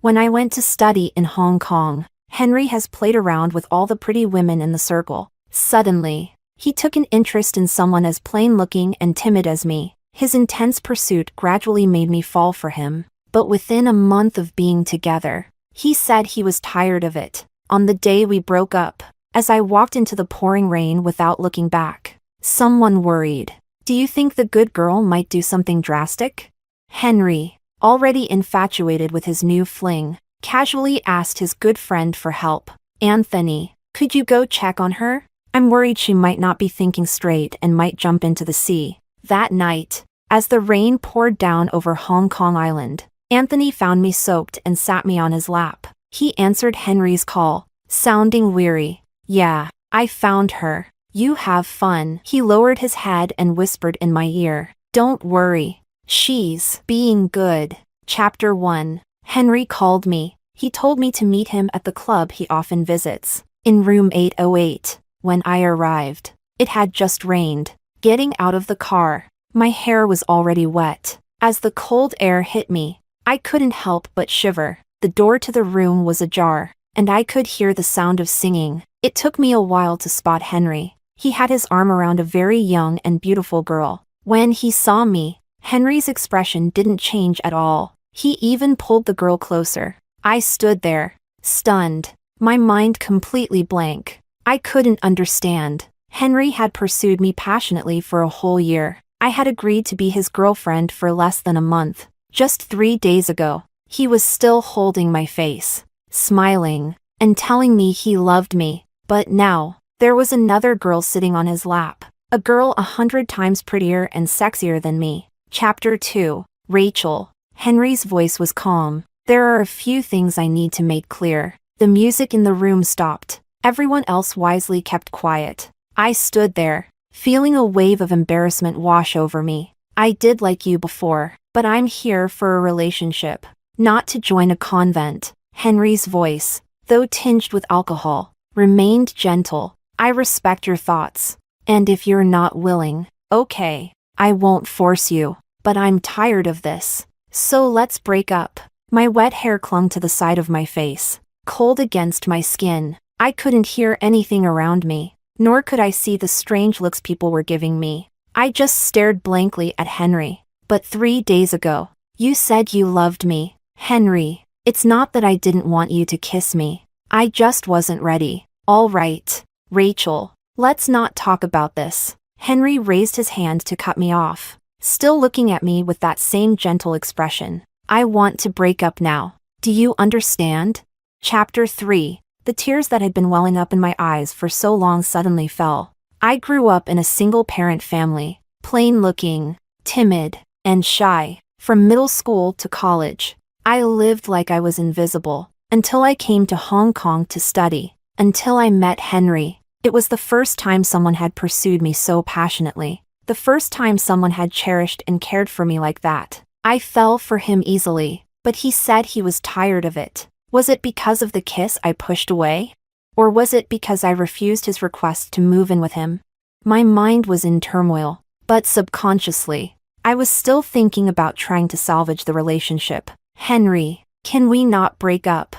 When I went to study in Hong Kong, Henry has played around with all the pretty women in the circle. Suddenly, he took an interest in someone as plain-looking and timid as me. His intense pursuit gradually made me fall for him. But within a month of being together, he said he was tired of it. On the day we broke up, as I walked into the pouring rain without looking back, someone worried, "Do you think the good girl might do something drastic?" Henry, already infatuated with his new fling, casually asked his good friend for help. "Anthony, could you go check on her? I'm worried she might not be thinking straight and might jump into the sea." That night, as the rain poured down over Hong Kong Island, Anthony found me soaked and sat me on his lap. He answered Henry's call, sounding weary. "Yeah, I found her. You have fun." He lowered his head and whispered in my ear, "Don't worry. She's being good." Chapter 1. Henry called me. He told me to meet him at the club he often visits, in room 808. When I arrived, it had just rained. Getting out of the car, my hair was already wet. As the cold air hit me, I couldn't help but shiver. The door to the room was ajar, and I could hear the sound of singing. It took me a while to spot Henry. He had his arm around a very young and beautiful girl. When he saw me, Henry's expression didn't change at all. He even pulled the girl closer. I stood there, stunned, my mind completely blank. I couldn't understand. Henry had pursued me passionately for a whole year. I had agreed to be his girlfriend for less than a month. Just 3 days ago, he was still holding my face, smiling, and telling me he loved me. But now, there was another girl sitting on his lap. A girl 100 times prettier and sexier than me. Chapter 2. Rachel. Henry's voice was calm. "There are a few things I need to make clear." The music in the room stopped. Everyone else wisely kept quiet. I stood there, feeling a wave of embarrassment wash over me. "I did like you before, but I'm here for a relationship, not to join a convent." Henry's voice, though tinged with alcohol, remained gentle. "I respect your thoughts. And if you're not willing, okay, I won't force you. But I'm tired of this. So let's break up." My wet hair clung to the side of my face, cold against my skin. I couldn't hear anything around me, nor could I see the strange looks people were giving me. I just stared blankly at Henry. "But 3 days ago, you said you loved me." "Henry, it's not that I didn't want you to kiss me. I just wasn't ready." "All right, Rachel, let's not talk about this." Henry raised his hand to cut me off, still looking at me with that same gentle expression. "I want to break up now. Do you understand?" Chapter 3. The tears that had been welling up in my eyes for so long suddenly fell. I grew up in a single-parent family, plain-looking, timid, and shy. From middle school to college, I lived like I was invisible, until I came to Hong Kong to study, until I met Henry. It was the first time someone had pursued me so passionately, the first time someone had cherished and cared for me like that. I fell for him easily, but he said he was tired of it. Was it because of the kiss I pushed away? Or was it because I refused his request to move in with him? My mind was in turmoil, but subconsciously, I was still thinking about trying to salvage the relationship. "Henry, can we not break up?"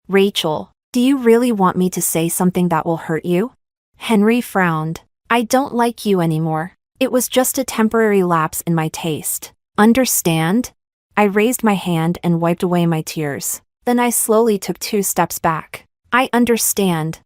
"Rachel, do you really want me to say something that will hurt you?" Henry frowned. "I don't like you anymore. It was just a temporary lapse in my taste. Understand?" I raised my hand and wiped away my tears. Then I slowly took 2 steps back. "I understand.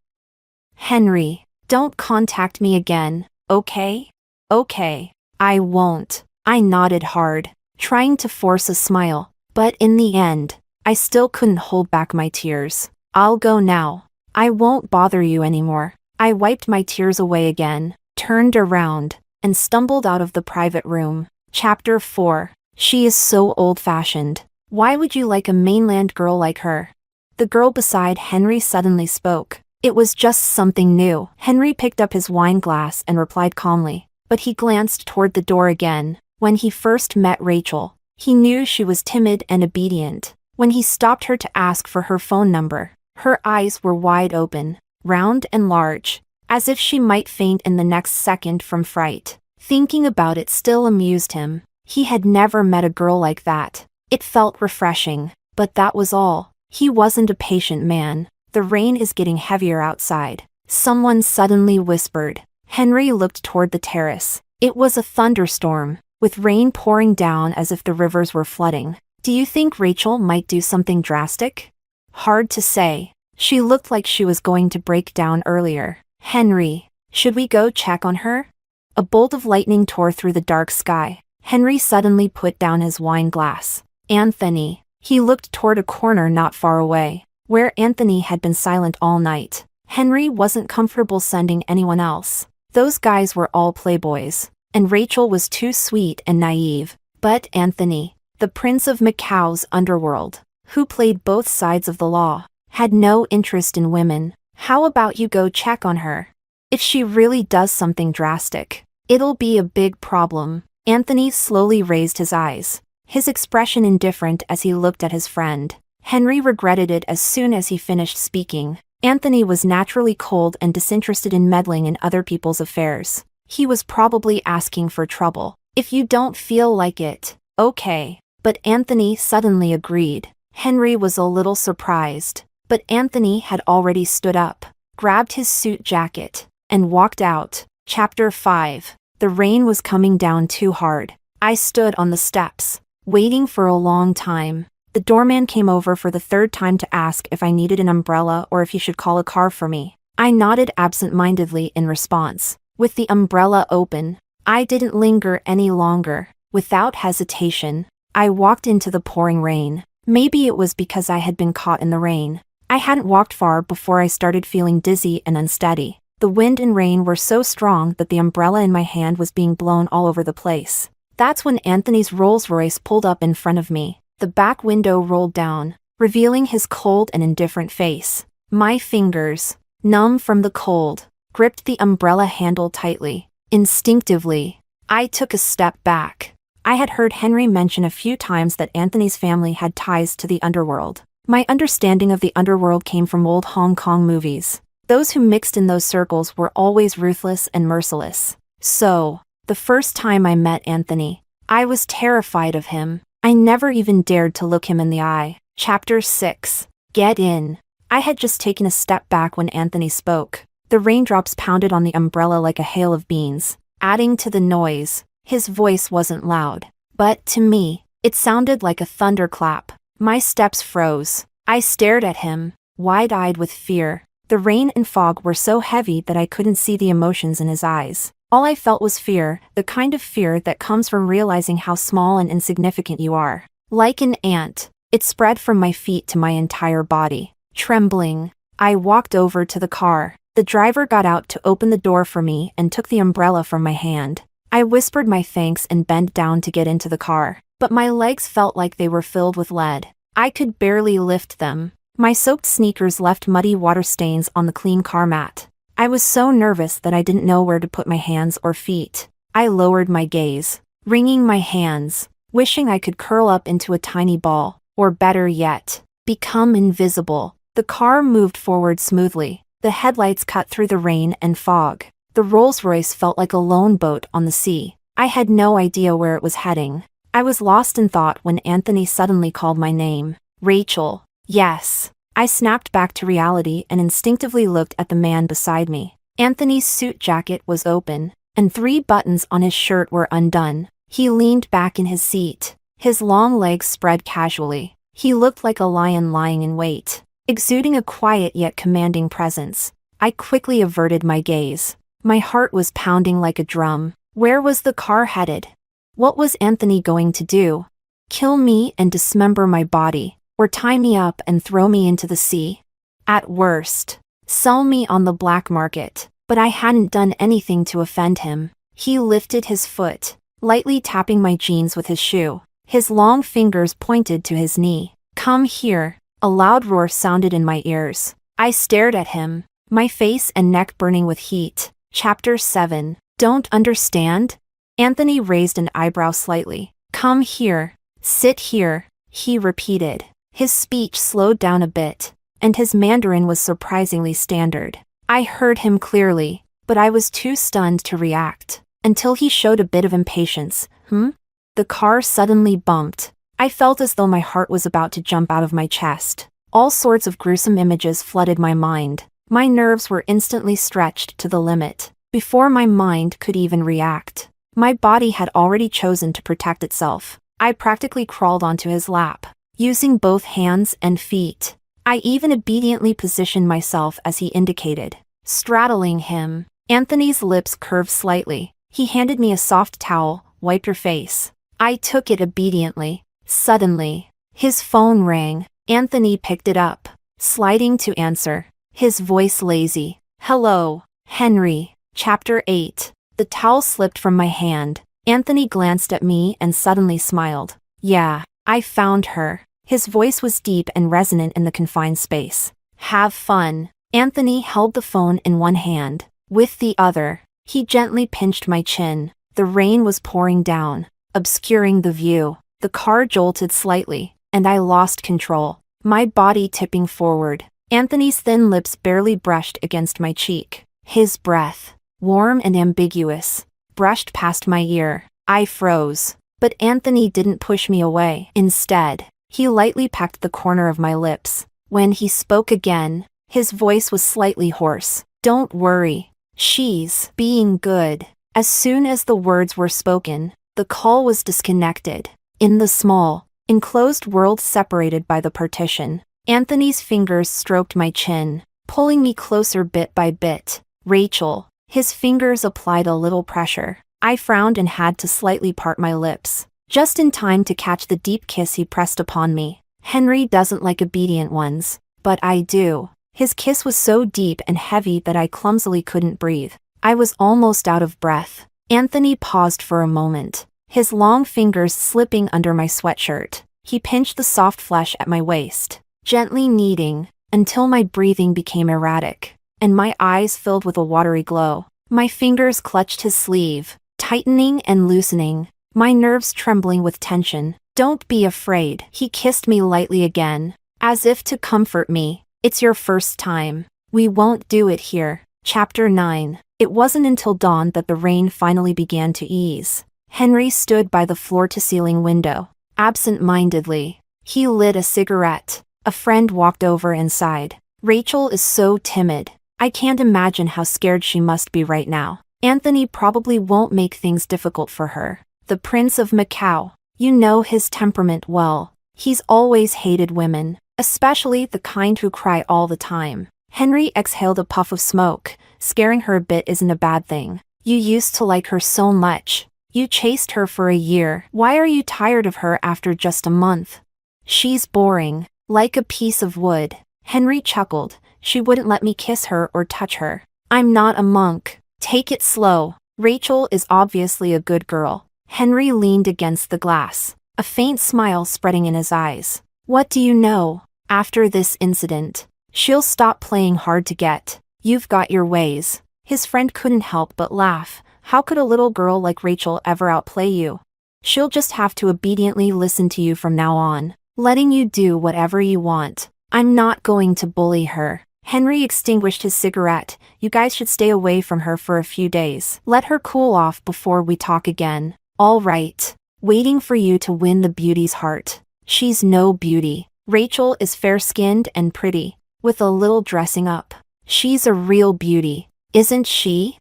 Henry, don't contact me again, okay?" "Okay, I won't." I nodded hard, trying to force a smile, but in the end, I still couldn't hold back my tears. "I'll go now. I won't bother you anymore." I wiped my tears away again, turned around, and stumbled out of the private room. Chapter 4. She is so old-fashioned. Why would you like a mainland girl like her? The girl beside Henry suddenly spoke. It was just something new. Henry picked up his wine glass and replied calmly, but he glanced toward the door again. When he first met Rachel, he knew she was timid and obedient. When he stopped her to ask for her phone number, her eyes were wide open, round and large, as if she might faint in the next second from fright. Thinking about it still amused him. He had never met a girl like that. It felt refreshing, but that was all. He wasn't a patient man. The rain is getting heavier outside. Someone suddenly whispered. Henry looked toward the terrace. It was a thunderstorm, with rain pouring down as if the rivers were flooding. Do you think Rachel might do something drastic? Hard to say. She looked like she was going to break down earlier. Henry, should we go check on her? A bolt of lightning tore through the dark sky. Henry suddenly put down his wine glass. Anthony. He looked toward a corner not far away, where Anthony had been silent all night. Henry wasn't comfortable sending anyone else. Those guys were all playboys, and Rachel was too sweet and naive. But Anthony, the prince of Macau's underworld, who played both sides of the law, had no interest in women. How about you go check on her? If she really does something drastic, it'll be a big problem. Anthony slowly raised his eyes, his expression indifferent as he looked at his friend. Henry regretted it as soon as he finished speaking. Anthony was naturally cold and disinterested in meddling in other people's affairs. He was probably asking for trouble. If you don't feel like it, okay. But Anthony suddenly agreed. Henry was a little surprised, but Anthony had already stood up, grabbed his suit jacket, and walked out. Chapter 5. The rain was coming down too hard. I stood on the steps, waiting for a long time. The doorman came over for the third time to ask if I needed an umbrella or if he should call a car for me. I nodded absent-mindedly in response. With the umbrella open, I didn't linger any longer. Without hesitation, I walked into the pouring rain. Maybe it was because I had been caught in the rain. I hadn't walked far before I started feeling dizzy and unsteady. The wind and rain were so strong that the umbrella in my hand was being blown all over the place. That's when Anthony's Rolls-Royce pulled up in front of me. The back window rolled down, revealing his cold and indifferent face. My fingers, numb from the cold, gripped the umbrella handle tightly. Instinctively, I took a step back. I had heard Henry mention a few times that Anthony's family had ties to the underworld. My understanding of the underworld came from old Hong Kong movies. Those who mixed in those circles were always ruthless and merciless. So, the first time I met Anthony, I was terrified of him. I never even dared to look him in the eye. Chapter 6. Get in. I had just taken a step back when Anthony spoke. The raindrops pounded on the umbrella like a hail of beans, adding to the noise. His voice wasn't loud, but to me, it sounded like a thunderclap. My steps froze. I stared at him, wide-eyed with fear. The rain and fog were so heavy that I couldn't see the emotions in his eyes. All I felt was fear, the kind of fear that comes from realizing how small and insignificant you are. Like an ant, it spread from my feet to my entire body. Trembling, I walked over to the car. The driver got out to open the door for me and took the umbrella from my hand. I whispered my thanks and bent down to get into the car, but my legs felt like they were filled with lead. I could barely lift them. My soaked sneakers left muddy water stains on the clean car mat. I was so nervous that I didn't know where to put my hands or feet. I lowered my gaze, wringing my hands, wishing I could curl up into a tiny ball, or better yet, become invisible. The car moved forward smoothly. The headlights cut through the rain and fog. The Rolls-Royce felt like a lone boat on the sea. I had no idea where it was heading. I was lost in thought when Anthony suddenly called my name. Rachel. Yes. I snapped back to reality and instinctively looked at the man beside me. Anthony's suit jacket was open, and 3 buttons on his shirt were undone. He leaned back in his seat, his long legs spread casually. He looked like a lion lying in wait, exuding a quiet yet commanding presence. I quickly averted my gaze. My heart was pounding like a drum. Where was the car headed? What was Anthony going to do? Kill me and dismember my body, or tie me up and throw me into the sea? At worst, sell me on the black market. But I hadn't done anything to offend him. He lifted his foot, lightly tapping my jeans with his shoe. His long fingers pointed to his knee. Come here. A loud roar sounded in my ears. I stared at him, my face and neck burning with heat. Chapter 7. Don't understand? Anthony raised an eyebrow slightly. Come here. Sit here, he repeated. His speech slowed down a bit, and his Mandarin was surprisingly standard. I heard him clearly, but I was too stunned to react, until he showed a bit of impatience. The car suddenly bumped. I felt as though my heart was about to jump out of my chest. All sorts of gruesome images flooded my mind. My nerves were instantly stretched to the limit. Before my mind could even react, my body had already chosen to protect itself. I practically crawled onto his lap, using both hands and feet. I even obediently positioned myself as he indicated, straddling him. Anthony's lips curved slightly. He handed me a soft towel. Wipe your face. I took it obediently. Suddenly, his phone rang. Anthony picked it up, sliding to answer, his voice lazy. Hello, Henry. Chapter 8. The towel slipped from my hand. Anthony glanced at me and suddenly smiled. Yeah, I found her. His voice was deep and resonant in the confined space. Have fun. Anthony held the phone in one hand. With the other, he gently pinched my chin. The rain was pouring down, obscuring the view. The car jolted slightly, and I lost control, my body tipping forward. Anthony's thin lips barely brushed against my cheek. His breath, warm and ambiguous, brushed past my ear. I froze, but Anthony didn't push me away. Instead, he lightly pecked the corner of my lips. When he spoke again, his voice was slightly hoarse. Don't worry, she's being good. As soon as the words were spoken, the call was disconnected. In the small, enclosed world separated by the partition, Anthony's fingers stroked my chin, pulling me closer bit by bit. Rachel. His fingers applied a little pressure. I frowned and had to slightly part my lips, just in time to catch the deep kiss he pressed upon me. Henry doesn't like obedient ones, but I do. His kiss was so deep and heavy that I clumsily couldn't breathe. I was almost out of breath. Anthony paused for a moment, his long fingers slipping under my sweatshirt. He pinched the soft flesh at my waist, gently kneading, until my breathing became erratic, and my eyes filled with a watery glow. My fingers clutched his sleeve, tightening and loosening, my nerves trembling with tension. Don't be afraid. He kissed me lightly again, as if to comfort me. It's your first time. We won't do it here. Chapter 9. It wasn't until dawn that the rain finally began to ease. Henry stood by the floor-to-ceiling window, absent-mindedly. He lit a cigarette. A friend walked over inside. Rachel is so timid. I can't imagine how scared she must be right now. Anthony probably won't make things difficult for her. The Prince of Macau. You know his temperament well. He's always hated women, especially the kind who cry all the time. Henry exhaled a puff of smoke. Scaring her a bit isn't a bad thing. You used to like her so much. You chased her for a year. Why are you tired of her after just a month? She's boring, like a piece of wood. Henry chuckled. She wouldn't let me kiss her or touch her. I'm not a monk. Take it slow. Rachel is obviously a good girl. Henry leaned against the glass, a faint smile spreading in his eyes. What do you know? After this incident, she'll stop playing hard to get. You've got your ways. His friend couldn't help but laugh. How could a little girl like Rachel ever outplay you? She'll just have to obediently listen to you from now on, letting you do whatever you want. I'm not going to bully her. Henry extinguished his cigarette. You guys should stay away from her for a few days. Let her cool off before we talk again. All right. Waiting for you to win the beauty's heart. She's no beauty. Rachel is fair-skinned and pretty, with a little dressing up. She's a real beauty, isn't she?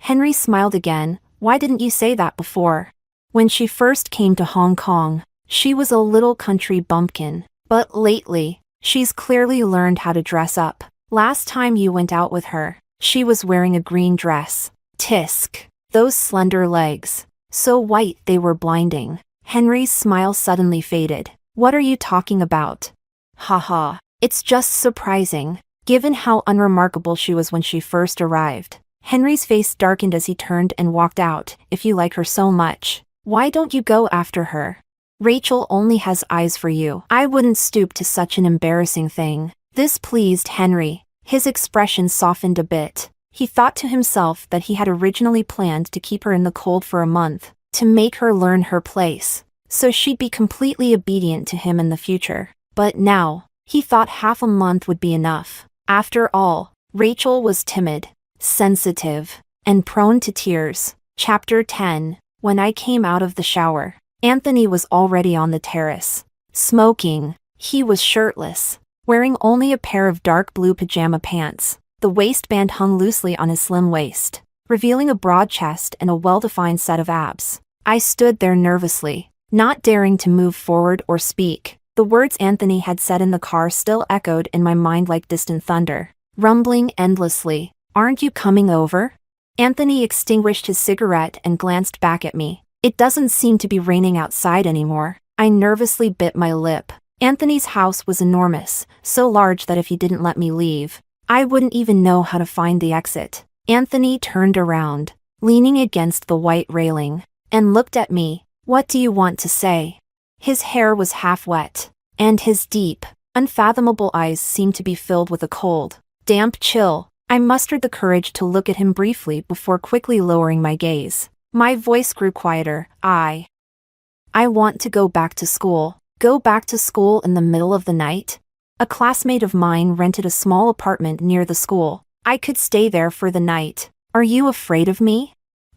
Henry smiled again. Why didn't you say that before? When she first came to Hong Kong, she was a little country bumpkin. But lately, she's clearly learned how to dress up. Last time you went out with her, she was wearing a green dress. Tisk. Those slender legs. So white they were blinding. Henry's smile suddenly faded. What are you talking about? Haha. It's just surprising, given how unremarkable she was when she first arrived. Henry's face darkened as he turned and walked out. If you like her so much, why don't you go after her? Rachel only has eyes for you. I wouldn't stoop to such an embarrassing thing. This pleased Henry. His expression softened a bit. He thought to himself that he had originally planned to keep her in the cold for a month, to make her learn her place, so she'd be completely obedient to him in the future. But now, he thought half a month would be enough. After all, Rachel was timid, sensitive, and prone to tears. Chapter 10. When I came out of the shower, Anthony was already on the terrace, smoking. He was shirtless, wearing only a pair of dark blue pajama pants. The waistband hung loosely on his slim waist, revealing a broad chest and a well-defined set of abs. I stood there nervously, not daring to move forward or speak. The words Anthony had said in the car still echoed in my mind like distant thunder, rumbling endlessly. "Aren't you coming over?" Anthony extinguished his cigarette and glanced back at me. "It doesn't seem to be raining outside anymore." I nervously bit my lip. Anthony's house was enormous, so large that if he didn't let me leave, I wouldn't even know how to find the exit. Anthony turned around, leaning against the white railing, and looked at me. "What do you want to say?" His hair was half wet, and his deep, unfathomable eyes seemed to be filled with a cold, damp chill. I mustered the courage to look at him briefly before quickly lowering my gaze. My voice grew quieter. I want to go back to school." Go back to school in the middle of the night? A classmate of mine rented a small apartment near the school. I could stay there for the night. "Are you afraid of me?"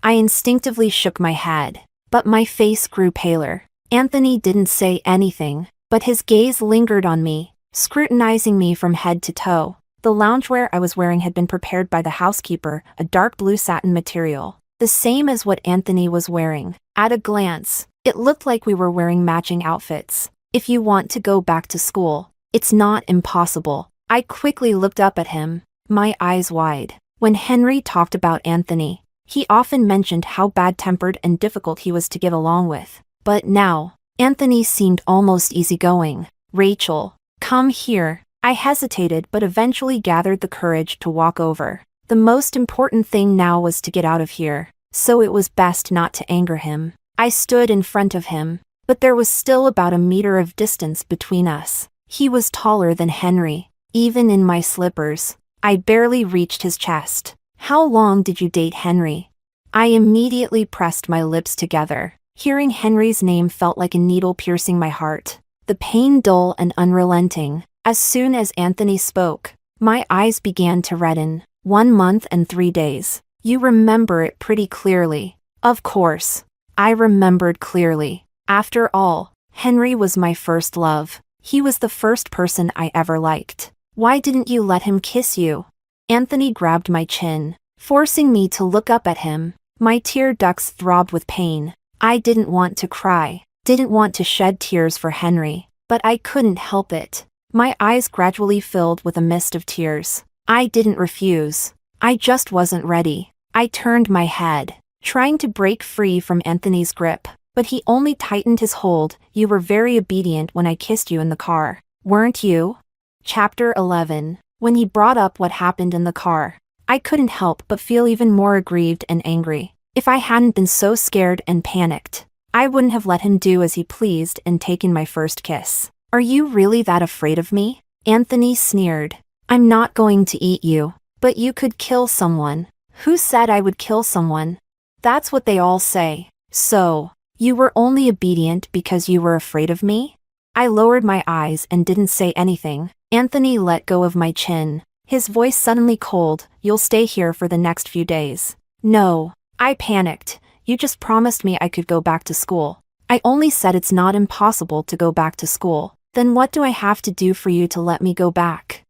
I instinctively shook my head, but my face grew paler. Anthony didn't say anything, but his gaze lingered on me, scrutinizing me from head to toe. The loungewear I was wearing had been prepared by the housekeeper, a dark blue satin material, the same as what Anthony was wearing. At a glance, it looked like we were wearing matching outfits. "If you want to go back to school, it's not impossible." I quickly looked up at him, my eyes wide. When Henry talked about Anthony, he often mentioned how bad-tempered and difficult he was to get along with. But now, Anthony seemed almost easygoing. "Rachel, come here." I hesitated but eventually gathered the courage to walk over. The most important thing now was to get out of here, so it was best not to anger him. I stood in front of him, but there was still about a meter of distance between us. He was taller than Henry, even in my slippers. I barely reached his chest. "How long did you date Henry?" I immediately pressed my lips together. Hearing Henry's name felt like a needle piercing my heart, the pain dull and unrelenting. As soon as Anthony spoke, my eyes began to redden. 1 month and 3 days. You remember it pretty clearly. Of course. I remembered clearly. After all, Henry was my first love. He was the first person I ever liked. Why didn't you let him kiss you? Anthony grabbed my chin, forcing me to look up at him. My tear ducts throbbed with pain. I didn't want to cry, didn't want to shed tears for Henry, but I couldn't help it. My eyes gradually filled with a mist of tears. I didn't refuse. I just wasn't ready. I turned my head, trying to break free from Anthony's grip, but he only tightened his hold. "You were very obedient when I kissed you in the car, weren't you?" Chapter 11. When he brought up what happened in the car, I couldn't help but feel even more aggrieved and angry. If I hadn't been so scared and panicked, I wouldn't have let him do as he pleased and taken my first kiss. "Are you really that afraid of me?" Anthony sneered. "I'm not going to eat you, but you could kill someone." "Who said I would kill someone?" "That's what they all say." "So, you were only obedient because you were afraid of me?" I lowered my eyes and didn't say anything. Anthony let go of my chin, his voice suddenly cold. "You'll stay here for the next few days." "No." I panicked. "You just promised me I could go back to school." "I only said it's not impossible to go back to school." "Then what do I have to do for you to let me go back?"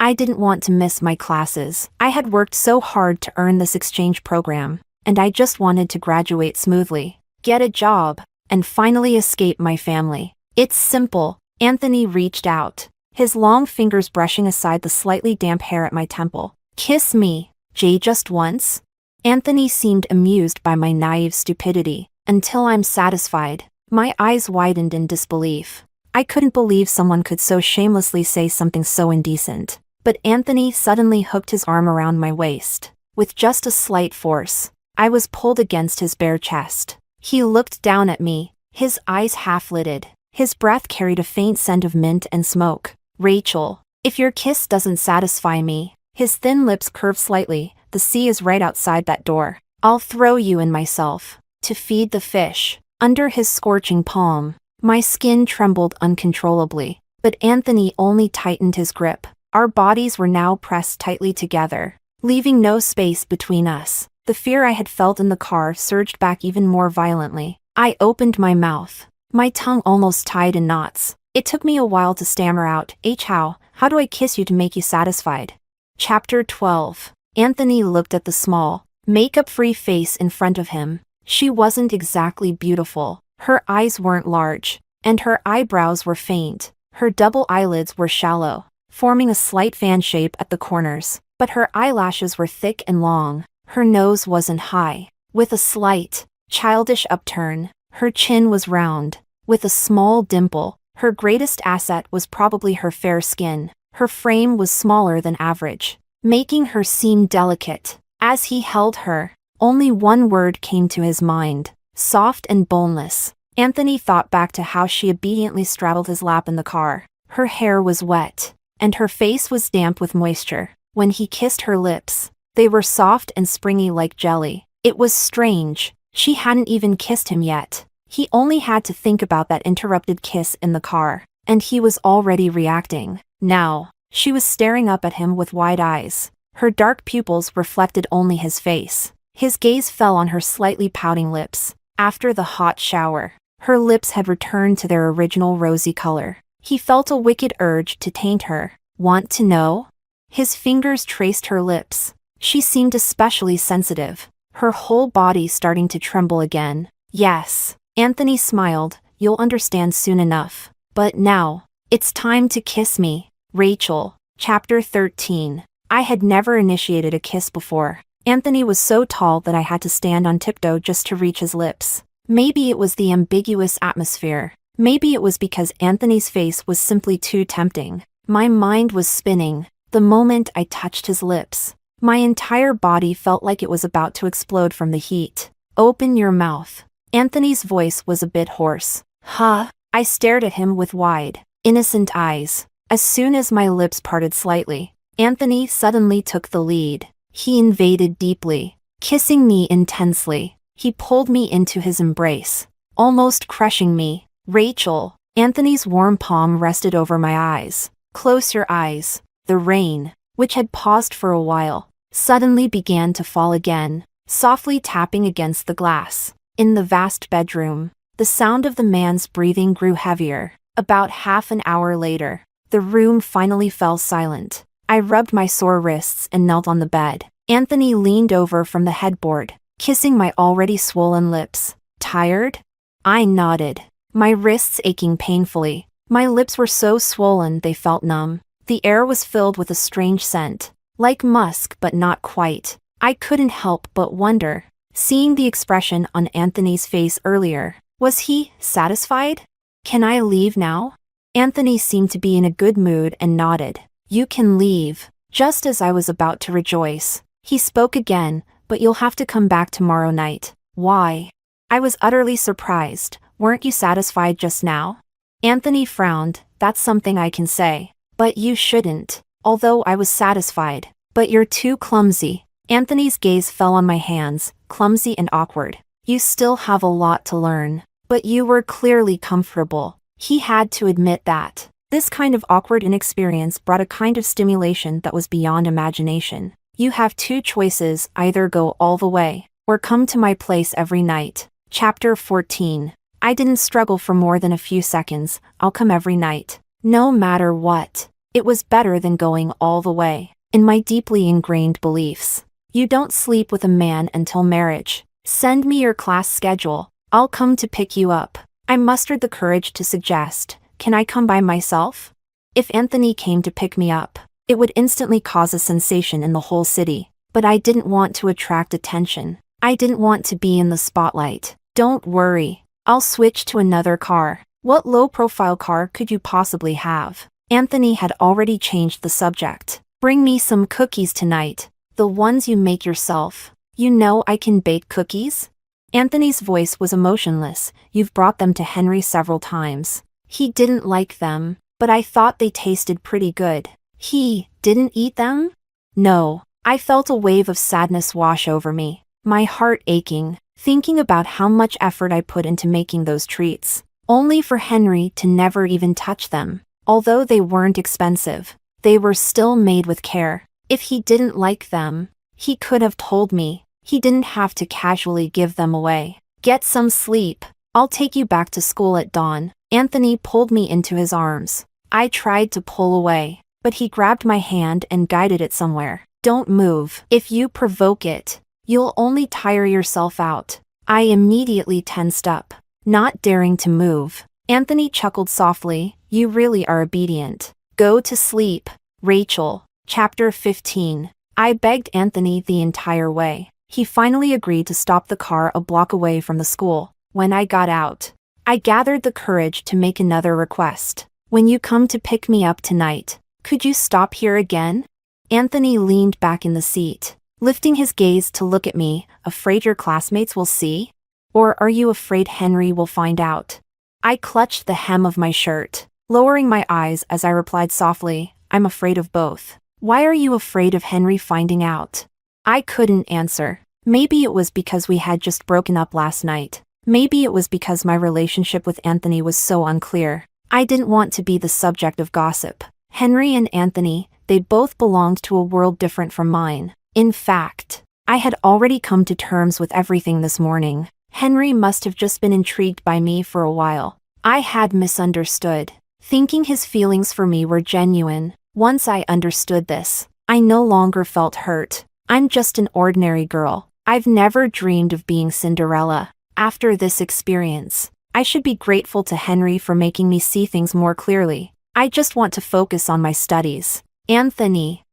I didn't want to miss my classes. I had worked so hard to earn this exchange program, and I just wanted to graduate smoothly, get a job, and finally escape my family. "It's simple." Anthony reached out, his long fingers brushing aside the slightly damp hair at my temple. "Kiss me, Jay, just once." Anthony seemed amused by my naive stupidity. "Until I'm satisfied." My eyes widened in disbelief. I couldn't believe someone could so shamelessly say something so indecent. But Anthony suddenly hooked his arm around my waist. With just a slight force, I was pulled against his bare chest. He looked down at me, his eyes half-lidded. His breath carried a faint scent of mint and smoke. "Rachel, if your kiss doesn't satisfy me," his thin lips curved slightly, "the sea is right outside that door. I'll throw you in myself, to feed the fish." Under his scorching palm, my skin trembled uncontrollably, but Anthony only tightened his grip. Our bodies were now pressed tightly together, leaving no space between us. The fear I had felt in the car surged back even more violently. I opened my mouth, my tongue almost tied in knots. It took me a while to stammer out, "How, How do I kiss you to make you satisfied? Chapter 12. Anthony looked at the small, makeup-free face in front of him. She wasn't exactly beautiful. Her eyes weren't large, and her eyebrows were faint. Her double eyelids were shallow, forming a slight fan shape at the corners, but her eyelashes were thick and long. Her nose wasn't high, with a slight, childish upturn. Her chin was round, with a small dimple. Her greatest asset was probably her fair skin. Her frame was smaller than average, making her seem delicate. As he held her, only one word came to his mind: soft and boneless. Anthony thought back to how she obediently straddled his lap in the car. Her hair was wet, and her face was damp with moisture. When he kissed her lips, they were soft and springy like jelly. It was strange. She hadn't even kissed him yet. He only had to think about that interrupted kiss in the car, and he was already reacting. Now, she was staring up at him with wide eyes. Her dark pupils reflected only his face. His gaze fell on her slightly pouting lips. After the hot shower, her lips had returned to their original rosy color. He felt a wicked urge to taint her. Want to know? His fingers traced her lips. She seemed especially sensitive, her whole body starting to tremble again. Yes. Anthony smiled. You'll understand soon enough. But now, it's time to kiss me, Rachel. Chapter 13. I had never initiated a kiss before. Anthony was so tall that I had to stand on tiptoe just to reach his lips. Maybe it was the ambiguous atmosphere. Maybe it was because Anthony's face was simply too tempting. My mind was spinning. The moment I touched his lips, my entire body felt like it was about to explode from the heat. Open your mouth. Anthony's voice was a bit hoarse. Huh? I stared at him with wide, innocent eyes. As soon as my lips parted slightly, Anthony suddenly took the lead. He invaded deeply, kissing me intensely. He pulled me into his embrace, almost crushing me. Rachel. Anthony's warm palm rested over my eyes. Close your eyes. The rain, which had paused for a while, suddenly began to fall again, softly tapping against the glass. In the vast bedroom, the sound of the man's breathing grew heavier. About half an hour later, the room finally fell silent. I rubbed my sore wrists and knelt on the bed. Anthony leaned over from the headboard, kissing my already swollen lips. Tired? I nodded, my wrists aching painfully. My lips were so swollen they felt numb. The air was filled with a strange scent, like musk but not quite. I couldn't help but wonder, seeing the expression on Anthony's face earlier, was he satisfied? Can I leave now? Anthony seemed to be in a good mood and nodded. You can leave. Just as I was about to rejoice, he spoke again, but you'll have to come back tomorrow night. Why? I was utterly surprised. Weren't you satisfied just now? Anthony frowned. That's something I can say. But you shouldn't. Although I was satisfied. But you're too clumsy. Anthony's gaze fell on my hands, clumsy and awkward. You still have a lot to learn. But you were clearly comfortable. He had to admit that. This kind of awkward inexperience brought a kind of stimulation that was beyond imagination. You have two choices: either go all the way, or come to my place every night. Chapter 14. I didn't struggle for more than a few seconds. I'll come every night. No matter what. It was better than going all the way. In my deeply ingrained beliefs, you don't sleep with a man until marriage. Send me your class schedule. I'll come to pick you up. I mustered the courage to suggest, can I come by myself? If Anthony came to pick me up, it would instantly cause a sensation in the whole city. But I didn't want to attract attention. I didn't want to be in the spotlight. Don't worry. I'll switch to another car. What low-profile car could you possibly have? Anthony had already changed the subject. Bring me some cookies tonight. The ones you make yourself. You know I can bake cookies? Anthony's voice was emotionless. You've brought them to Henry several times. He didn't like them, but I thought they tasted pretty good. He didn't eat them? No. I felt a wave of sadness wash over me, my heart aching, thinking about how much effort I put into making those treats, only for Henry to never even touch them. Although they weren't expensive, they were still made with care. If he didn't like them, he could have told me. He didn't have to casually give them away. Get some sleep. I'll take you back to school at dawn. Anthony pulled me into his arms. I tried to pull away, but he grabbed my hand and guided it somewhere. Don't move. If you provoke it, you'll only tire yourself out. I immediately tensed up, not daring to move. Anthony chuckled softly. You really are obedient. Go to sleep, Rachel. Chapter 15. I begged Anthony the entire way. He finally agreed to stop the car a block away from the school. When I got out, I gathered the courage to make another request. When you come to pick me up tonight, could you stop here again? Anthony leaned back in the seat, lifting his gaze to look at me. Afraid your classmates will see? Or are you afraid Henry will find out? I clutched the hem of my shirt, lowering my eyes as I replied softly, I'm afraid of both. Why are you afraid of Henry finding out? I couldn't answer. Maybe it was because we had just broken up last night. Maybe it was because my relationship with Anthony was so unclear. I didn't want to be the subject of gossip. Henry and Anthony, they both belonged to a world different from mine. In fact, I had already come to terms with everything this morning. Henry must have just been intrigued by me for a while. I had misunderstood, thinking his feelings for me were genuine. Once I understood this, I no longer felt hurt. I'm just an ordinary girl. I've never dreamed of being Cinderella. After this experience, I should be grateful to Henry for making me see things more clearly. I just want to focus on my studies. Anthony,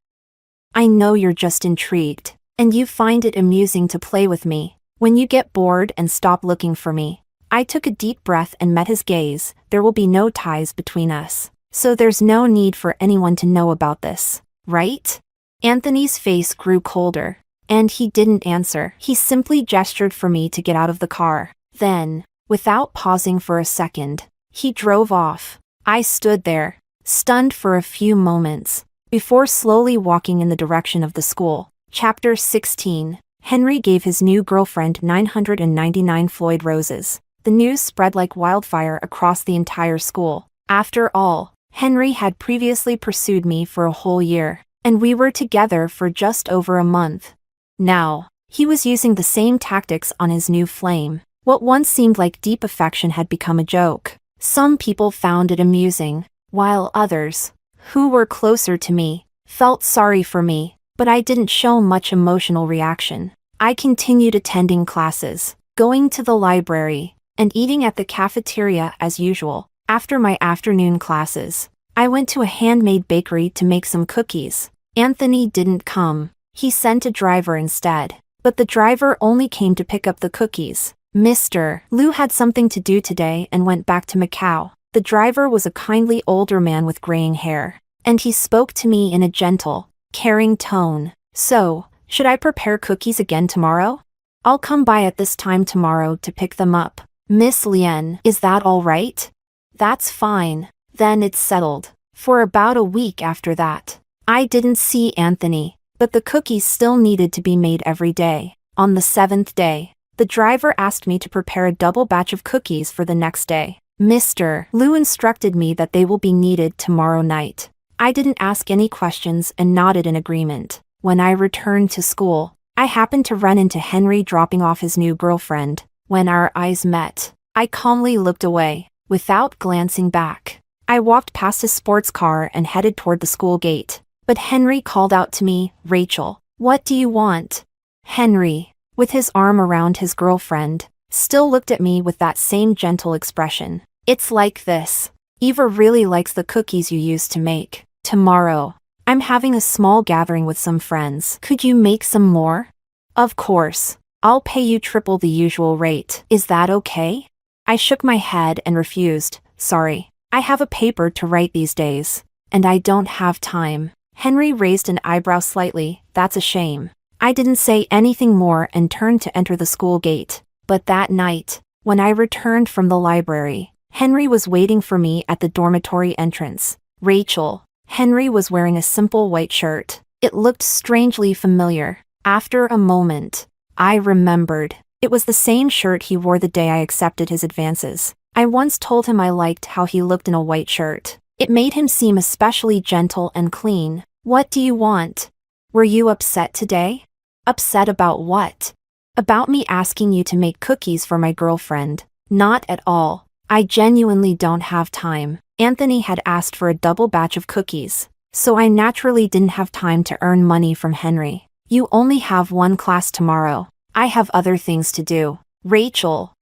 I know you're just intrigued, and you find it amusing to play with me. When you get bored and stop looking for me. I took a deep breath and met his gaze. There will be no ties between us. So there's no need for anyone to know about this, right? Anthony's face grew colder, and he didn't answer. He simply gestured for me to get out of the car. Then, without pausing for a second, he drove off. I stood there, stunned for a few moments, before slowly walking in the direction of the school. Chapter 16. Henry gave his new girlfriend 999 Floyd roses. The news spread like wildfire across the entire school. After all, Henry had previously pursued me for a whole year, and we were together for just over a month. Now, he was using the same tactics on his new flame. What once seemed like deep affection had become a joke. Some people found it amusing, while others, who were closer to me, felt sorry for me, but I didn't show much emotional reaction. I continued attending classes, going to the library, and eating at the cafeteria as usual. After my afternoon classes, I went to a handmade bakery to make some cookies. Anthony didn't come. He sent a driver instead, but the driver only came to pick up the cookies. Mr. Liu had something to do today and went back to Macau. The driver was a kindly older man with graying hair, and he spoke to me in a gentle, caring tone. So, should I prepare cookies again tomorrow? I'll come by at this time tomorrow to pick them up. Miss Lien, is that all right? That's fine. Then it's settled. For about a week after that, I didn't see Anthony, but the cookies still needed to be made every day. On the 7th day, the driver asked me to prepare a double batch of cookies for the next day. Mr. Liu instructed me that they will be needed tomorrow night. I didn't ask any questions and nodded in agreement. When I returned to school, I happened to run into Henry dropping off his new girlfriend. When our eyes met, I calmly looked away, without glancing back. I walked past his sports car and headed toward the school gate. But Henry called out to me, Rachel, what do you want? Henry, with his arm around his girlfriend, still looked at me with that same gentle expression. It's like this. Eva really likes the cookies you used to make. Tomorrow, I'm having a small gathering with some friends. Could you make some more? Of course. I'll pay you triple the usual rate. Is that okay? I shook my head and refused. Sorry. I have a paper to write these days, and I don't have time. Henry raised an eyebrow slightly. That's a shame. I didn't say anything more and turned to enter the school gate. But that night, when I returned from the library, Henry was waiting for me at the dormitory entrance. Rachel. Henry was wearing a simple white shirt. It looked strangely familiar. After a moment, I remembered. It was the same shirt he wore the day I accepted his advances. I once told him I liked how he looked in a white shirt. It made him seem especially gentle and clean. What do you want? Were you upset today? Upset about what? About me asking you to make cookies for my girlfriend. Not at all. I genuinely don't have time. Anthony had asked for a double batch of cookies, so I naturally didn't have time to earn money from Henry. You only have one class tomorrow. I have other things to do. Rachel.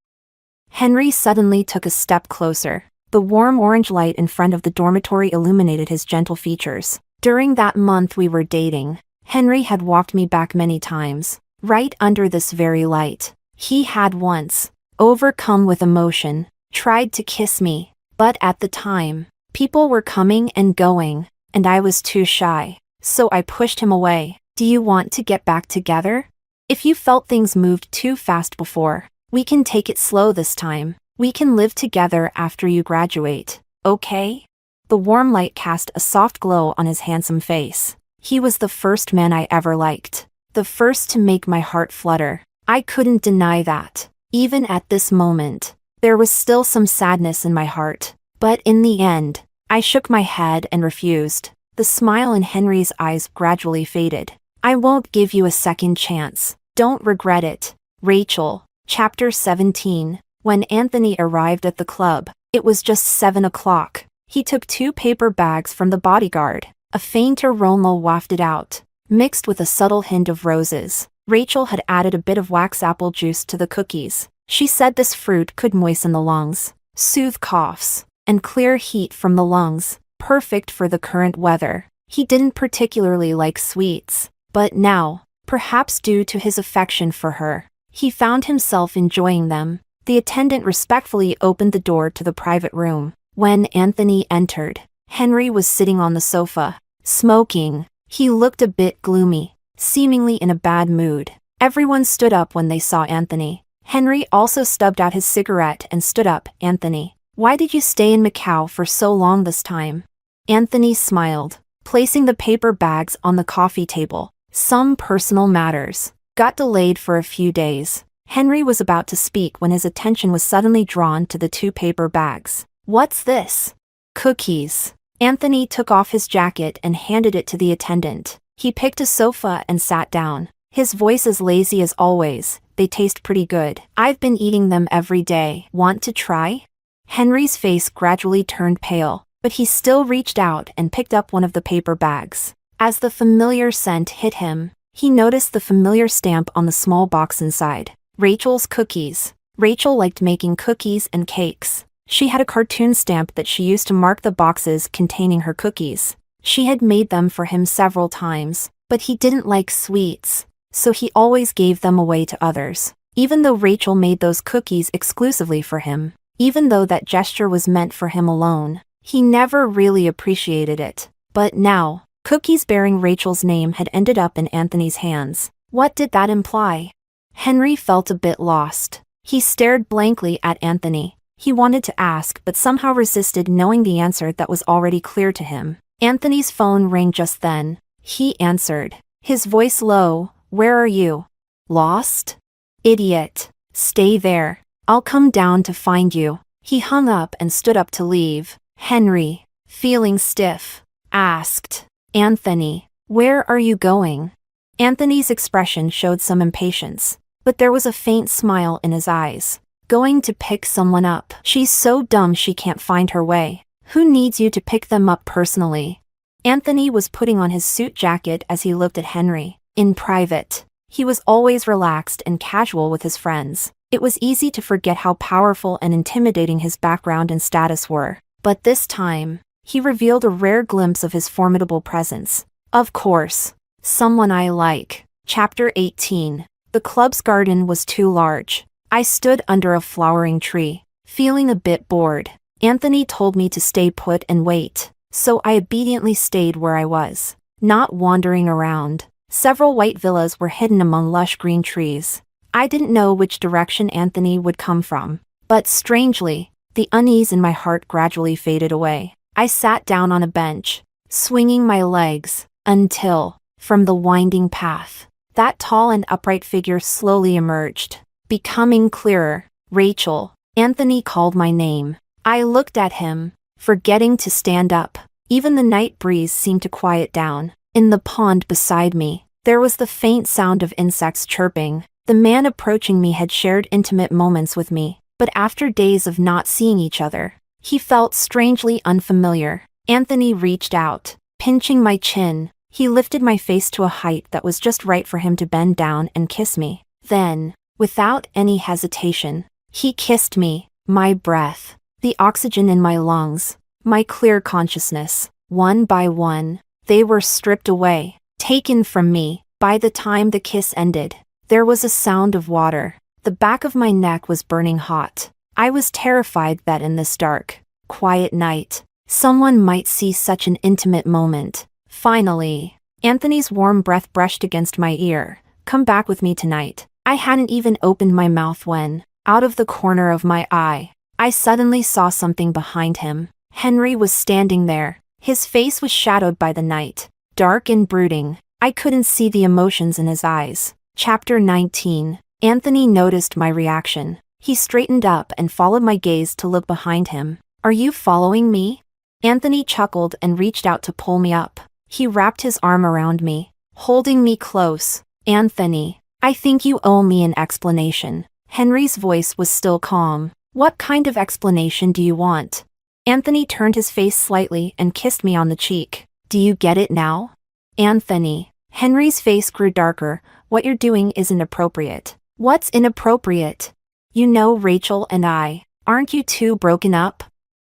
Henry suddenly took a step closer. The warm orange light in front of the dormitory illuminated his gentle features. During that month we were dating, Henry had walked me back many times, right under this very light. He had once, overcome with emotion, tried to kiss me, but at the time, people were coming and going, and I was too shy, so I pushed him away. Do you want to get back together? If you felt things moved too fast before, we can take it slow this time. We can live together after you graduate, okay? The warm light cast a soft glow on his handsome face. He was the first man I ever liked, the first to make my heart flutter. I couldn't deny that. Even at this moment, there was still some sadness in my heart. But in the end, I shook my head and refused. The smile in Henry's eyes gradually faded. I won't give you a second chance. Don't regret it. Rachel. Chapter 17. When Anthony arrived at the club, it was just 7 o'clock. He took 2 paper bags from the bodyguard. A faint aroma wafted out, mixed with a subtle hint of roses. Rachel had added a bit of wax apple juice to the cookies. She said this fruit could moisten the lungs, soothe coughs, and clear heat from the lungs, perfect for the current weather. He didn't particularly like sweets, but now, perhaps due to his affection for her, he found himself enjoying them. The attendant respectfully opened the door to the private room. When Anthony entered, Henry was sitting on the sofa, smoking. He looked a bit gloomy, seemingly in a bad mood. Everyone stood up when they saw Anthony. Henry also stubbed out his cigarette and stood up. Anthony, why did you stay in Macau for so long this time? Anthony smiled, placing the paper bags on the coffee table. Some personal matters. Got delayed for a few days. Henry was about to speak when his attention was suddenly drawn to the 2 paper bags. What's this? Cookies. Anthony took off his jacket and handed it to the attendant. He picked a sofa and sat down. His voice as lazy as always. They taste pretty good. I've been eating them every day. Want to try? Henry's face gradually turned pale, but he still reached out and picked up one of the paper bags. As the familiar scent hit him, he noticed the familiar stamp on the small box inside. Rachel's cookies. Rachel liked making cookies and cakes. She had a cartoon stamp that she used to mark the boxes containing her cookies. She had made them for him several times, but he didn't like sweets, so he always gave them away to others. Even though Rachel made those cookies exclusively for him, even though that gesture was meant for him alone, he never really appreciated it. But now, cookies bearing Rachel's name had ended up in Anthony's hands. What did that imply? Henry felt a bit lost. He stared blankly at Anthony. He wanted to ask but somehow resisted knowing the answer that was already clear to him. Anthony's phone rang just then. He answered, his voice low. Where are you? Lost? Idiot. Stay there. I'll come down to find you. He hung up and stood up to leave. Henry, feeling stiff, asked, Anthony, where are you going? Anthony's expression showed some impatience, but there was a faint smile in his eyes. Going to pick someone up. She's so dumb she can't find her way. Who needs you to pick them up personally? Anthony was putting on his suit jacket as he looked at Henry. In private, he was always relaxed and casual with his friends. It was easy to forget how powerful and intimidating his background and status were. But this time, he revealed a rare glimpse of his formidable presence. Of course, someone I like. Chapter 18. The club's garden was too large. I stood under a flowering tree, feeling a bit bored. Anthony told me to stay put and wait, so I obediently stayed where I was, not wandering around. Several white villas were hidden among lush green trees. I didn't know which direction Anthony would come from, but strangely, the unease in my heart gradually faded away. I sat down on a bench, swinging my legs, until, from the winding path, that tall and upright figure slowly emerged. Becoming clearer. Rachel. Anthony called my name. I looked at him, forgetting to stand up. Even the night breeze seemed to quiet down. In the pond beside me, there was the faint sound of insects chirping. The man approaching me had shared intimate moments with me, but after days of not seeing each other, he felt strangely unfamiliar. Anthony reached out, pinching my chin. He lifted my face to a height that was just right for him to bend down and kiss me. Then, without any hesitation, he kissed me, my breath, the oxygen in my lungs, my clear consciousness. One by one, they were stripped away, taken from me. By the time the kiss ended, there was a sound of water. The back of my neck was burning hot. I was terrified that in this dark, quiet night, someone might see such an intimate moment. Finally, Anthony's warm breath brushed against my ear. Come back with me tonight. I hadn't even opened my mouth when, out of the corner of my eye, I suddenly saw something behind him. Henry was standing there. His face was shadowed by the night, dark and brooding. I couldn't see the emotions in his eyes. Chapter 19. Anthony noticed my reaction. He straightened up and followed my gaze to look behind him. Are you following me? Anthony chuckled and reached out to pull me up. He wrapped his arm around me, holding me close. Anthony, I think you owe me an explanation. Henry's voice was still calm. What kind of explanation do you want? Anthony turned his face slightly and kissed me on the cheek. Do you get it now? Anthony. Henry's face grew darker. What you're doing isn't appropriate. What's inappropriate? You know Rachel and I. Aren't you two broken up?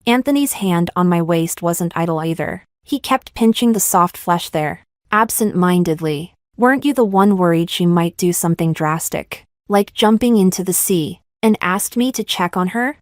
Anthony's hand on my waist wasn't idle either. He kept pinching the soft flesh there, absent-mindedly. Weren't you the one worried she might do something drastic, like jumping into the sea, and asked me to check on her?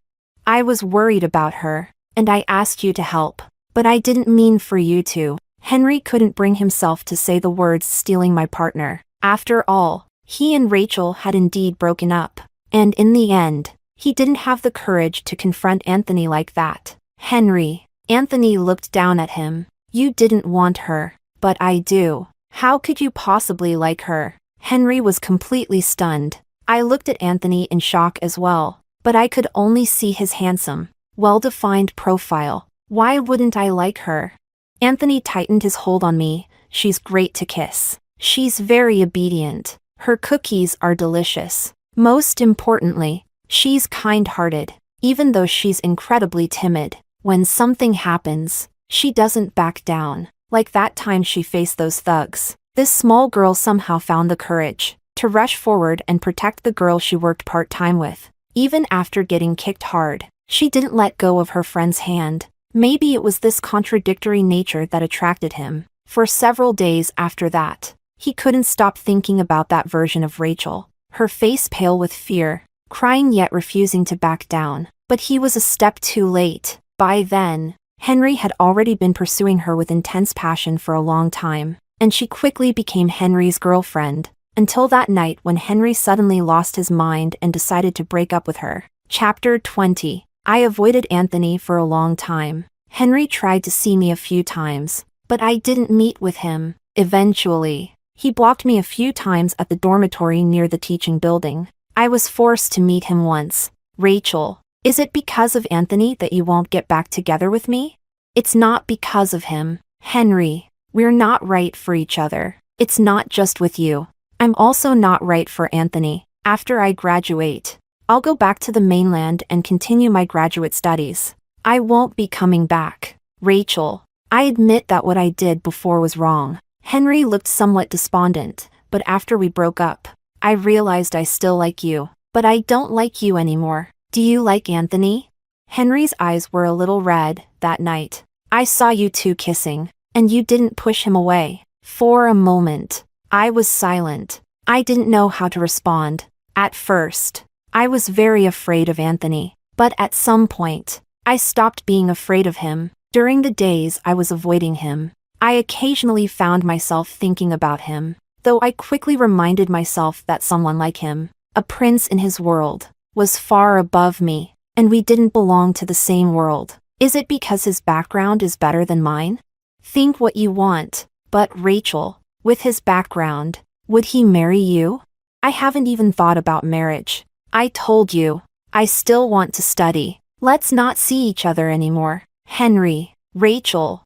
I was worried about her, and I asked you to help, but I didn't mean for you to. Henry couldn't bring himself to say the words stealing my partner. After all, he and Rachel had indeed broken up, and in the end, he didn't have the courage to confront Anthony like that. Henry. Anthony looked down at him. You didn't want her, but I do. How could you possibly like her? Henry was completely stunned. I looked at Anthony in shock as well, but I could only see his handsome, well-defined profile. Why wouldn't I like her? Anthony tightened his hold on me. She's great to kiss. She's very obedient. Her cookies are delicious. Most importantly, she's kind-hearted. Even though she's incredibly timid, when something happens, she doesn't back down. Like that time she faced those thugs. This small girl somehow found the courage to rush forward and protect the girl she worked part-time with. Even after getting kicked hard, she didn't let go of her friend's hand. Maybe it was this contradictory nature that attracted him. For several days after that, he couldn't stop thinking about that version of Rachel, her face pale with fear, crying yet refusing to back down. But he was a step too late. By then, Henry had already been pursuing her with intense passion for a long time, and she quickly became Henry's girlfriend, until that night when Henry suddenly lost his mind and decided to break up with her. Chapter 20. I avoided Anthony for a long time. Henry tried to see me a few times, but I didn't meet with him. Eventually, he blocked me a few times at the dormitory near the teaching building. I was forced to meet him once. Rachel. Is it because of Anthony that you won't get back together with me? It's not because of him. Henry, we're not right for each other. It's not just with you. I'm also not right for Anthony. After I graduate, I'll go back to the mainland and continue my graduate studies. I won't be coming back. Rachel, I admit that what I did before was wrong. Henry looked somewhat despondent, but after we broke up, I realized I still like you. But I don't like you anymore. Do you like Anthony? Henry's eyes were a little red that night. I saw you two kissing, and you didn't push him away. For a moment, I was silent. I didn't know how to respond. At first, I was very afraid of Anthony, but at some point, I stopped being afraid of him. During the days I was avoiding him, I occasionally found myself thinking about him, though I quickly reminded myself that someone like him, a prince in his world, was far above me, and we didn't belong to the same world. Is it because his background is better than mine? Think what you want, but Rachel, with his background, would he marry you? I haven't even thought about marriage. I told you, I still want to study. Let's not see each other anymore. Henry, Rachel.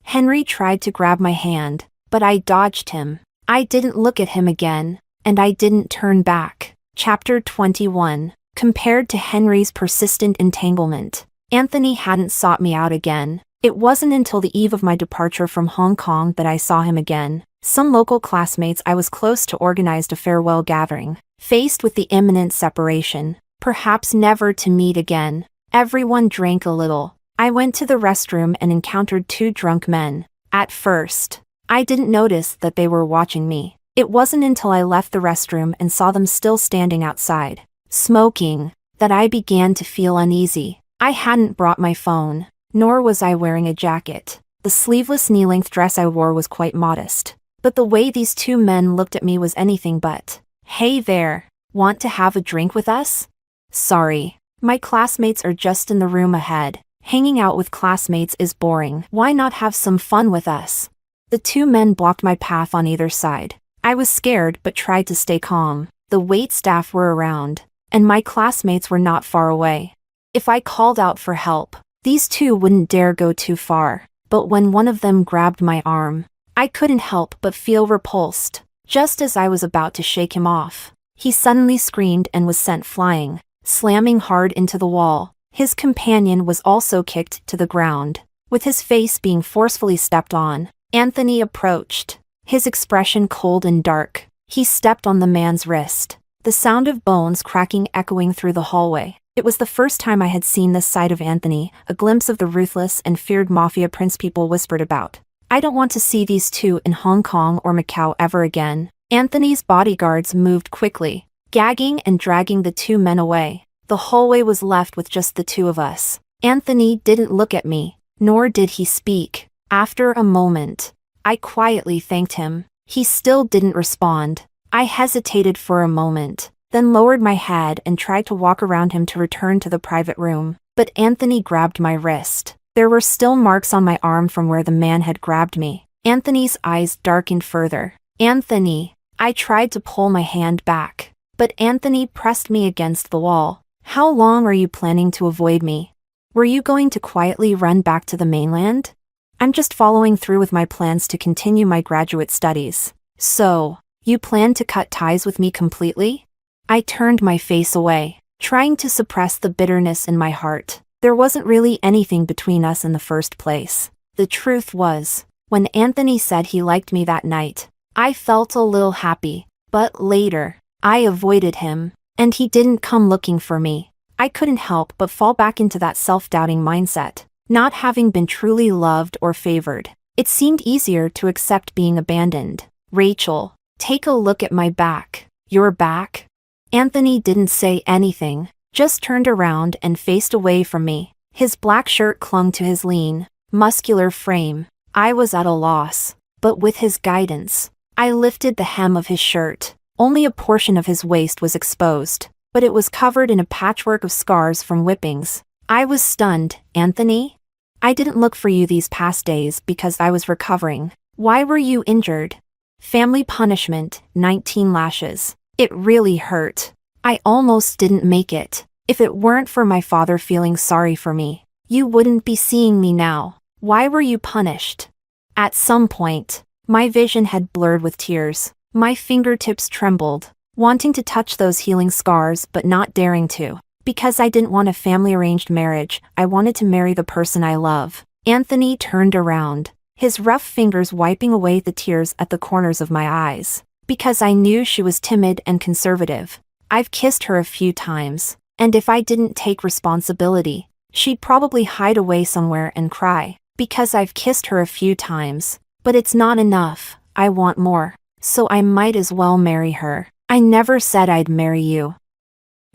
Henry tried to grab my hand, but I dodged him. I didn't look at him again, and I didn't turn back. Chapter 21. Compared to Henry's persistent entanglement, Anthony hadn't sought me out again. It wasn't until the eve of my departure from Hong Kong that I saw him again. Some local classmates I was close to organized a farewell gathering. Faced with the imminent separation, perhaps never to meet again, everyone drank a little. I went to the restroom and encountered two drunk men. At first, I didn't notice that they were watching me. It wasn't until I left the restroom and saw them still standing outside, smoking, that I began to feel uneasy. I hadn't brought my phone, nor was I wearing a jacket. The sleeveless knee-length dress I wore was quite modest. But the way these two men looked at me was anything but. "Hey there, want to have a drink with us?" "Sorry, my classmates are just in the room ahead. Hanging out with classmates is boring. Why not have some fun with us?" The two men blocked my path on either side. I was scared but tried to stay calm. The wait staff were around, and my classmates were not far away. If I called out for help, these two wouldn't dare go too far. But when one of them grabbed my arm, I couldn't help but feel repulsed. Just as I was about to shake him off, he suddenly screamed and was sent flying, slamming hard into the wall. His companion was also kicked to the ground, with his face being forcefully stepped on. Anthony approached, his expression cold and dark. He stepped on the man's wrist, the sound of bones cracking echoing through the hallway. It was the first time I had seen this side of Anthony, a glimpse of the ruthless and feared Mafia prince people whispered about. "I don't want to see these two in Hong Kong or Macau ever again." Anthony's bodyguards moved quickly, gagging and dragging the two men away. The hallway was left with just the two of us. Anthony didn't look at me, nor did he speak. After a moment, I quietly thanked him. He still didn't respond. I hesitated for a moment, then lowered my head and tried to walk around him to return to the private room. But Anthony grabbed my wrist. There were still marks on my arm from where the man had grabbed me. Anthony's eyes darkened further. "Anthony." I tried to pull my hand back, but Anthony pressed me against the wall. "How long are you planning to avoid me? Were you going to quietly run back to the mainland?" "I'm just following through with my plans to continue my graduate studies." "So, you plan to cut ties with me completely?" I turned my face away, trying to suppress the bitterness in my heart. There wasn't really anything between us in the first place. The truth was, when Anthony said he liked me that night, I felt a little happy, but later, I avoided him, and he didn't come looking for me. I couldn't help but fall back into that self-doubting mindset. Not having been truly loved or favored, it seemed easier to accept being abandoned. "Rachel, take a look at my back." "Your back?" Anthony didn't say anything, just turned around and faced away from me. His black shirt clung to his lean, muscular frame. I was at a loss, but with his guidance, I lifted the hem of his shirt. Only a portion of his waist was exposed, but it was covered in a patchwork of scars from whippings. I was stunned. "Anthony? I didn't look for you these past days because I was recovering. Why were you injured?" "Family punishment, 19 lashes. It really hurt. I almost didn't make it. If it weren't for my father feeling sorry for me, you wouldn't be seeing me now." "Why were you punished?" At some point, my vision had blurred with tears. My fingertips trembled, wanting to touch those healing scars but not daring to. Because I didn't want a family-arranged marriage, I wanted to marry the person I love. Anthony turned around, his rough fingers wiping away the tears at the corners of my eyes. Because I knew she was timid and conservative. I've kissed her a few times, and if I didn't take responsibility, she'd probably hide away somewhere and cry. Because I've kissed her a few times, but it's not enough, I want more. So I might as well marry her. I never said I'd marry you.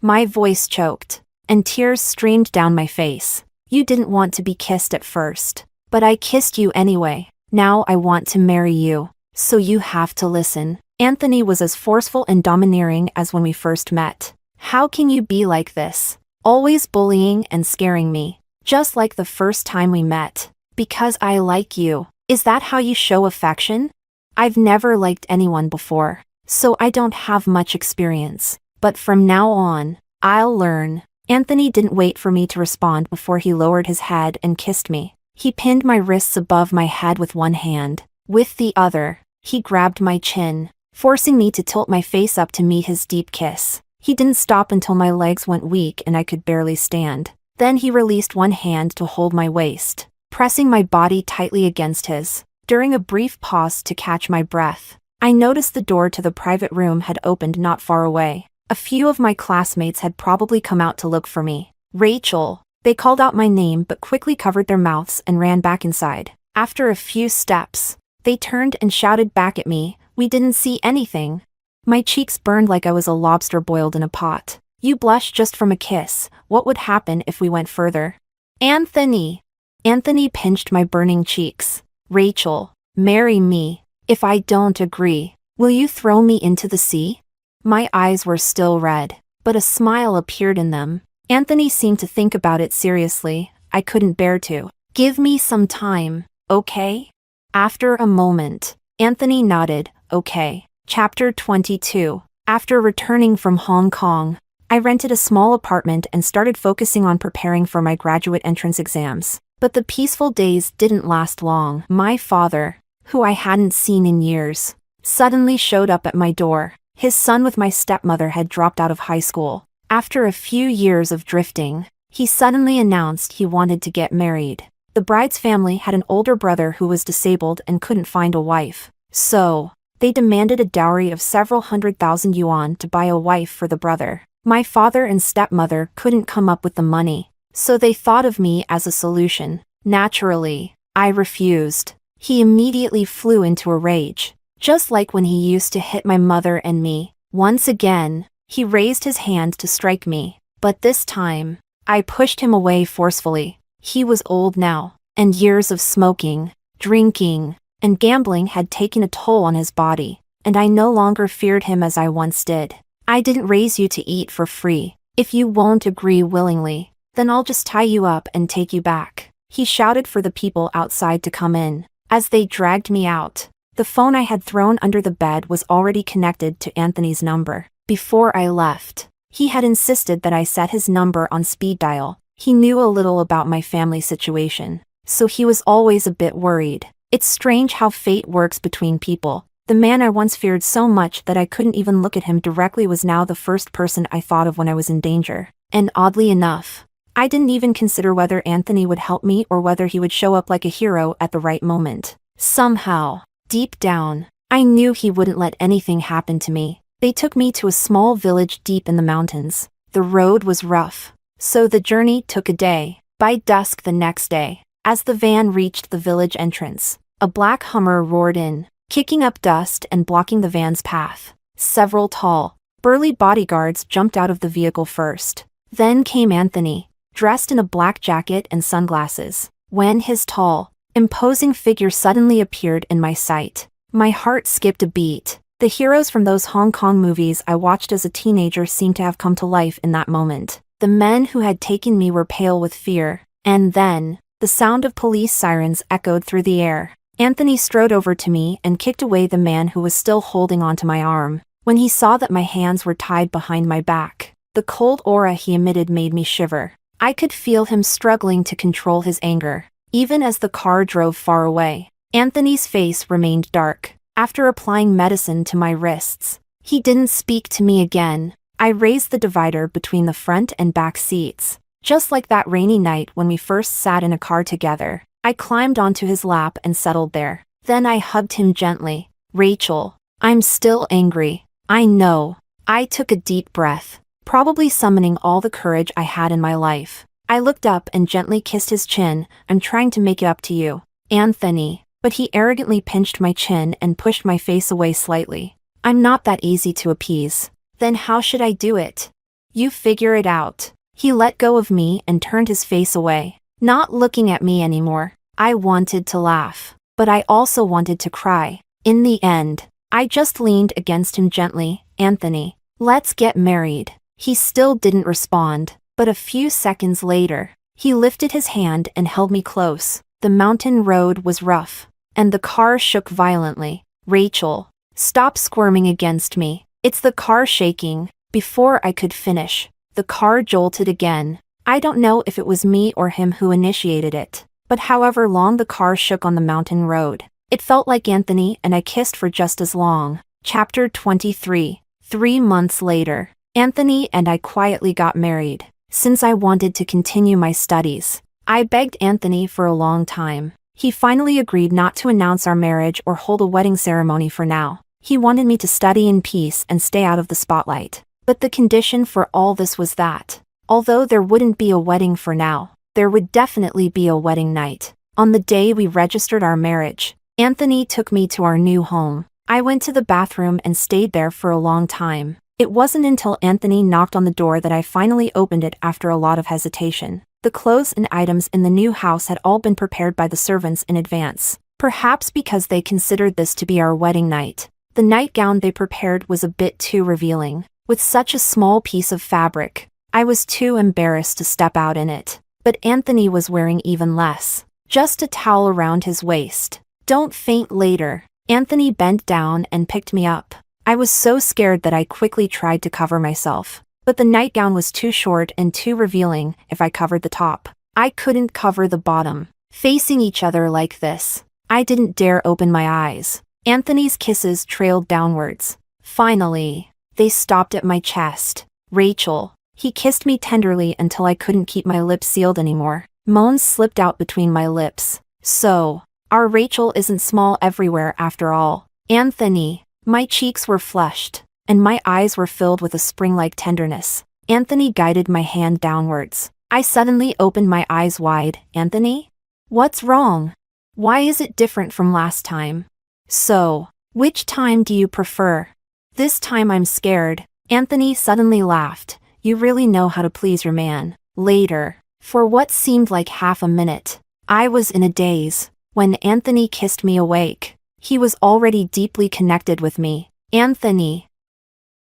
My voice choked, and tears streamed down my face. You didn't want to be kissed at first, but I kissed you anyway. Now I want to marry you, so you have to listen. Anthony was as forceful and domineering as when we first met. How can you be like this? Always bullying and scaring me, just like the first time we met. Because I like you. Is that how you show affection? I've never liked anyone before, so I don't have much experience. But from now on, I'll learn. Anthony didn't wait for me to respond before he lowered his head and kissed me. He pinned my wrists above my head with one hand. With the other, he grabbed my chin, forcing me to tilt my face up to meet his deep kiss. He didn't stop until my legs went weak and I could barely stand. Then he released one hand to hold my waist, pressing my body tightly against his. During a brief pause to catch my breath, I noticed the door to the private room had opened not far away. A few of my classmates had probably come out to look for me. Rachel. They called out my name but quickly covered their mouths and ran back inside. After a few steps, they turned and shouted back at me, "We didn't see anything." My cheeks burned like I was a lobster boiled in a pot. "You blush just from a kiss. What would happen if we went further?" Anthony. Anthony pinched my burning cheeks. "Rachel, marry me. If I don't agree, will you throw me into the sea?" My eyes were still red, but a smile appeared in them. Anthony seemed to think about it seriously. I couldn't bear to. "Give me some time, okay?" After a moment, Anthony nodded, "Okay." Chapter 22. After returning from Hong Kong, I rented a small apartment and started focusing on preparing for my graduate entrance exams. But the peaceful days didn't last long. My father, who I hadn't seen in years, suddenly showed up at my door. His son with my stepmother had dropped out of high school. After a few years of drifting, he suddenly announced he wanted to get married. The bride's family had an older brother who was disabled and couldn't find a wife. So, they demanded a dowry of several 100,000 yuan to buy a wife for the brother. My father and stepmother couldn't come up with the money, so they thought of me as a solution. Naturally, I refused. He immediately flew into a rage, just like when he used to hit my mother and me. Once again, he raised his hand to strike me, but this time, I pushed him away forcefully. He was old now, and years of smoking, drinking, and gambling had taken a toll on his body, and I no longer feared him as I once did. "I didn't raise you to eat for free. If you won't agree willingly, then I'll just tie you up and take you back." He shouted for the people outside to come in. As they dragged me out, the phone I had thrown under the bed was already connected to Anthony's number. Before I left, he had insisted that I set his number on speed dial. He knew a little about my family situation, so he was always a bit worried. It's strange how fate works between people. The man I once feared so much that I couldn't even look at him directly was now the first person I thought of when I was in danger. And oddly enough, I didn't even consider whether Anthony would help me or whether he would show up like a hero at the right moment. Somehow, deep down, I knew he wouldn't let anything happen to me. They took me to a small village deep in the mountains. The road was rough, so the journey took a day. By dusk the next day, as the van reached the village entrance, a black Hummer roared in, kicking up dust and blocking the van's path. Several tall, burly bodyguards jumped out of the vehicle first. Then came Anthony, dressed in a black jacket and sunglasses. When his tall, imposing figure suddenly appeared in my sight, my heart skipped a beat. The heroes from those Hong Kong movies I watched as a teenager seemed to have come to life in that moment. The men who had taken me were pale with fear, and then, the sound of police sirens echoed through the air. Anthony strode over to me and kicked away the man who was still holding onto my arm. When he saw that my hands were tied behind my back, the cold aura he emitted made me shiver. I could feel him struggling to control his anger. Even as the car drove far away, Anthony's face remained dark. After applying medicine to my wrists, he didn't speak to me again. I raised the divider between the front and back seats. Just like that rainy night when we first sat in a car together, I climbed onto his lap and settled there. Then I hugged him gently. "Rachel, I'm still angry. I know." I took a deep breath, probably summoning all the courage I had in my life. I looked up and gently kissed his chin. "I'm trying to make it up to you, Anthony." But he arrogantly pinched my chin and pushed my face away slightly. "I'm not that easy to appease." "Then how should I do it?" "You figure it out." He let go of me and turned his face away, not looking at me anymore. I wanted to laugh, but I also wanted to cry. In the end, I just leaned against him gently. "Anthony, let's get married." He still didn't respond, but a few seconds later, he lifted his hand and held me close. The mountain road was rough, and the car shook violently. "Rachel, stop squirming against me. It's the car shaking." Before I could finish, the car jolted again. I don't know if it was me or him who initiated it, but however long the car shook on the mountain road, it felt like Anthony and I kissed for just as long. Chapter 23. 3 months later, Anthony and I quietly got married. Since I wanted to continue my studies, I begged Anthony for a long time. He finally agreed not to announce our marriage or hold a wedding ceremony for now. He wanted me to study in peace and stay out of the spotlight. But the condition for all this was that, although there wouldn't be a wedding for now, there would definitely be a wedding night. On the day we registered our marriage, Anthony took me to our new home. I went to the bathroom and stayed there for a long time. It wasn't until Anthony knocked on the door that I finally opened it after a lot of hesitation. The clothes and items in the new house had all been prepared by the servants in advance, perhaps because they considered this to be our wedding night. The nightgown they prepared was a bit too revealing. With such a small piece of fabric, I was too embarrassed to step out in it. But Anthony was wearing even less. Just a towel around his waist. Don't faint later. Anthony bent down and picked me up. I was so scared that I quickly tried to cover myself. But the nightgown was too short and too revealing if I covered the top. I couldn't cover the bottom. Facing each other like this, I didn't dare open my eyes. Anthony's kisses trailed downwards. Finally, they stopped at my chest. Rachel. He kissed me tenderly until I couldn't keep my lips sealed anymore. Moans slipped out between my lips. So, our Rachel isn't small everywhere after all. Anthony. My cheeks were flushed, and my eyes were filled with a spring-like tenderness. Anthony guided my hand downwards. I suddenly opened my eyes wide. Anthony? What's wrong? Why is it different from last time? So, which time do you prefer? This time I'm scared. Anthony suddenly laughed. You really know how to please your man. Later, for what seemed like half a minute, I was in a daze. When Anthony kissed me awake, he was already deeply connected with me. Anthony.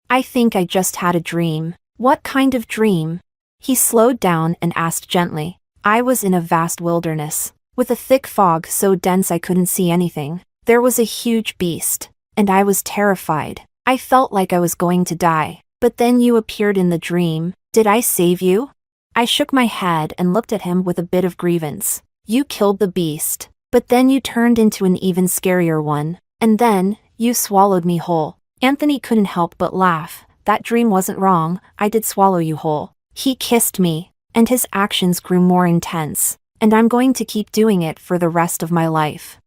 I think I just had a dream. What kind of dream? He slowed down and asked gently. I was in a vast wilderness, with a thick fog so dense I couldn't see anything. There was a huge beast, and I was terrified. I felt like I was going to die. But then you appeared in the dream. Did I save you? I shook my head and looked at him with a bit of grievance. You killed the beast, but then you turned into an even scarier one. And then, you swallowed me whole. Anthony couldn't help but laugh. That dream wasn't wrong, I did swallow you whole. He kissed me, and his actions grew more intense. And I'm going to keep doing it for the rest of my life.